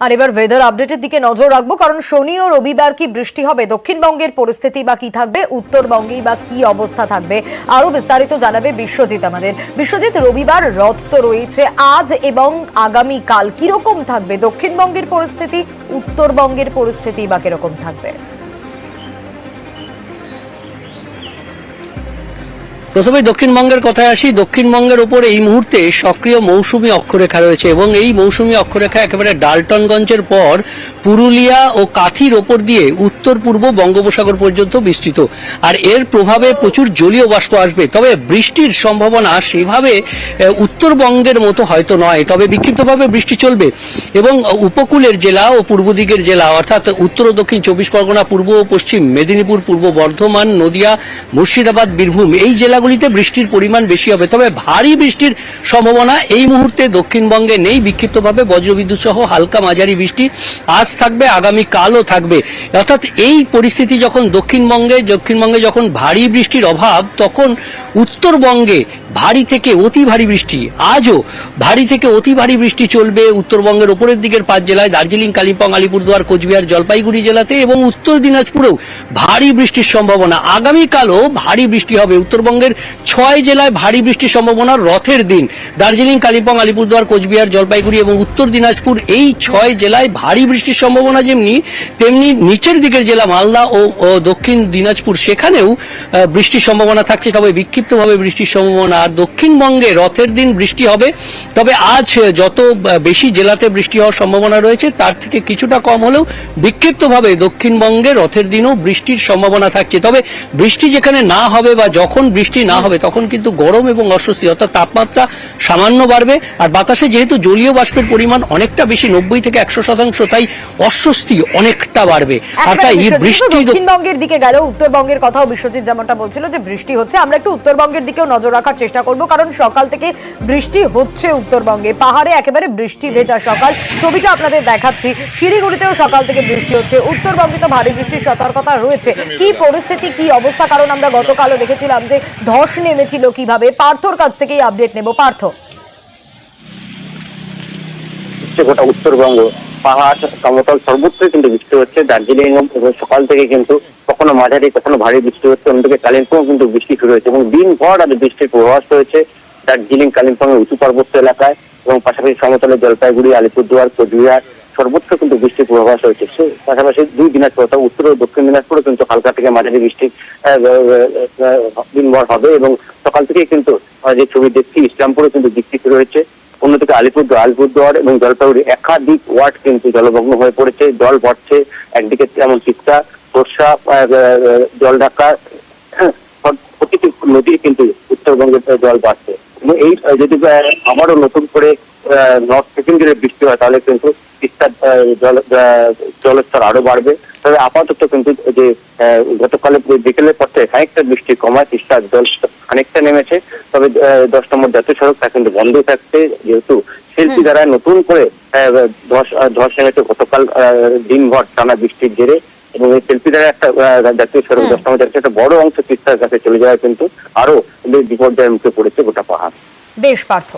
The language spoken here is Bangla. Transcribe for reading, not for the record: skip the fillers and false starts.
আর এবার ওয়েদার আপডেটের দিকে নজর রাখবো, কারণ শনি ও রবিবার কি বৃষ্টি হবে, দক্ষিণবঙ্গের পরিস্থিতি বা কি থাকবে, উত্তরবঙ্গেই বা কি অবস্থা থাকবে, আরো বিস্তারিত জানাবে বিশ্বজিৎ আমাদের। বিশ্বজিৎ, রবিবার রথ তো রয়েছে, আজ এবং আগামী কাল কিরকম থাকবে দক্ষিণবঙ্গের পরিস্থিতি, উত্তরবঙ্গের পরিস্থিতি বা কিরকম থাকবে? প্রথমে দক্ষিণবঙ্গের কথায় আসি। দক্ষিণবঙ্গের উপর এই মুহূর্তে সক্রিয় মৌসুমী অক্ষরেখা রয়েছে এবং এই মৌসুমী অক্ষরেখা একেবারে ডালটনগঞ্জের পর পুরুলিয়া ও কাঁথির ওপর দিয়ে উত্তর পূর্ব বঙ্গোপসাগর পর্যন্ত বিস্তৃত। আর এর প্রভাবে প্রচুর জলীয় বাষ্প আসবে, তবে বৃষ্টির সম্ভাবনা সেভাবে উত্তরবঙ্গের মতো হয়তো নয়, তবে বিক্ষিপ্তভাবে বৃষ্টি চলবে এবং উপকূলের জেলা ও পূর্ব দিকের জেলা অর্থাৎ উত্তর ও দক্ষিণ 24 পরগনা, পূর্ব ও পশ্চিম মেদিনীপুর, পূর্ব বর্ধমান, নদিয়া, মুর্শিদাবাদ, বীরভূম এই জেলাগুলিতে বৃষ্টির পরিমাণ বেশি হবে। তবে ভারী বৃষ্টির সম্ভাবনা এই মুহূর্তে দক্ষিণবঙ্গে নেই। বিক্ষিপ্তভাবে বজ্রবিদ্যুৎ সহ হালকা মাঝারি বৃষ্টি আজ থাকবে, আগামী কালও থাকবে। অর্থাৎ এই পরিস্থিতি যখন দক্ষিণবঙ্গে যখন ভারী বৃষ্টির অভাব, তখন উত্তরবঙ্গে ভারী থেকে অতি ভারী বৃষ্টি, আজও ভারী থেকে অতি ভারী বৃষ্টি চলবে উত্তরবঙ্গের উপরের দিকের 5 জেলায়, দার্জিলিং, কালিম্পং, আলিপুরদুয়ার, কোচবিহার, জলপাইগুড়ি জেলাতে এবং উত্তর দিনাজপুরেও ভারী বৃষ্টির সম্ভাবনা। আগামীকালও ভারী বৃষ্টি হবে। উত্তরবঙ্গের 6 জেলায় ভারী বৃষ্টির সম্ভাবনা রথের দিন। দার্জিলিং, কালিম্পং, আলিপুরদুয়ার, কোচবিহার, জলপাইগুড়ি এবং উত্তর দিনাজপুর এই 6 জেলায় ভারী বৃষ্টির সম্ভাবনা তেমনি নিচের দিকের জেলা মালদা ও দক্ষিণ দিনাজপুর সেখানেও বৃষ্টির সম্ভাবনা থাকছে, তবে বিক্ষিপ্তভাবে বৃষ্টির সম্ভাবনা। আর দক্ষিণবঙ্গে রথের দিন বৃষ্টি হবে, তবে আজ যত বেশি জেলাতে বৃষ্টি হওয়ার সম্ভাবনা রয়েছে তার থেকে কিছুটা কম হলেও বিক্ষিপ্তভাবে দক্ষিণবঙ্গে রথের দিনও বৃষ্টির সম্ভাবনা থাকছে। তবে বৃষ্টি যেখানে না হবে বা যখন বৃষ্টি না হবে তখন কিন্তু গরম এবং অস্বস্তি, অর্থাৎ তাপমাত্রা সামান্য বাড়বে। আর বাতাসে যেহেতু জলীয় বাষ্পের পরিমাণ অনেকটা বেশি, 90 থেকে 100%, তাই অস্বস্তি অনেকটা বাড়বে। আর তাই বৃষ্টি দক্ষিণবঙ্গের দিকে গেল, উত্তরবঙ্গের কথাও বিশ্বজিৎ যেমনটা বলছিল যে বৃষ্টি হচ্ছে, আমরা একটু উত্তরবঙ্গের দিকেও নজর রাখার চেষ্টা করব, কারণ সকাল থেকে বৃষ্টি হচ্ছে উত্তরবঙ্গে, পাহাড়ে একেবারে বৃষ্টি ভেজা সকাল। ছবিটা আপনাদের দেখাচ্ছি, শিলিগুড়িতেও সকাল থেকে বৃষ্টি হচ্ছে। উত্তরবঙ্গে তো ভারী বৃষ্টির সতর্কতা রয়েছে। কি পরিস্থিতি, কি অবস্থা, কারণ আমরা গতকালও দেখেছিলাম যে ধস নেমেছিল কিভাবে। পার্থর কাছ থেকেই আপডেট নেব। পার্থ, গোটা উত্তরবঙ্গ পাহাড় সমতল সর্বত্রই কিন্তু বৃষ্টি হচ্ছে। দার্জিলিং সকাল থেকে কিন্তু কখনো মাঝারি কখনো ভারী বৃষ্টি হচ্ছে, অন্যদিকে কালিম্পং কিন্তু বৃষ্টি শুরু হয়েছে এবং দিনভর আর বৃষ্টির প্রভাস রয়েছে দার্জিলিং, কালিম্পং এর উঁচু পার্বত্য এলাকায় এবং পাশাপাশি সমতলে জলপাইগুড়ি, আলিপুরদুয়ার, কোচবিহার সর্বত্র কিন্তু বৃষ্টির পূর্বাভাস রয়েছে। পাশাপাশি 2 দিনাজপুর অর্থাৎ উত্তর ও দক্ষিণ দিনাজপুরে কিন্তু হালকা থেকে মাঝারি বৃষ্টি দিনভর হবে এবং সকাল থেকেই কিন্তু যে ছবি দেখছি ইসলামপুরে কিন্তু বৃষ্টি শুরু হয়েছে। অন্যদিকে আলিপুরদুয়ার এবং জলপাইগুড়ি একাধিক ওয়ার্ড কিন্তু জলমগ্ন হয়ে পড়েছে, জল ভরছে। একদিকে যেমন তিস্তা, তোরসা, জলঢাকা, প্রতিটি নদী কিন্তু উত্তরবঙ্গের জল বাড়ছে এবং এই যদি আবারও নতুন করে নর্থ সেকেন্ড দিনে বৃষ্টি হয় তাহলে কিন্তু তিস্তার জলস্তর আরো বাড়বে। তবে আপাতত কিন্তু যে গতকালে বিকেলের পর থেকে খানিকটা বৃষ্টি কমায়, তিস্তার জল খানিকটা নেমেছে। তবে 10 নম্বর জাতীয় সড়ক তা কিন্তু বন্ধ থাকছে, যেহেতু শিল্পী দ্বারা নতুন করে ধস নেমেছে গতকাল দিনভর টানা বৃষ্টির জেরে এবং এই শিল্পী দ্বারা একটা জাতীয় সড়ক 10 নম্বর জাতীয় একটা বড় অংশ তিস্তার কাছে চলে যাওয়ায় কিন্তু আরো বিপর্যয়ের মুখে পড়েছে গোটা পাহাড়। বেশ পার্থ।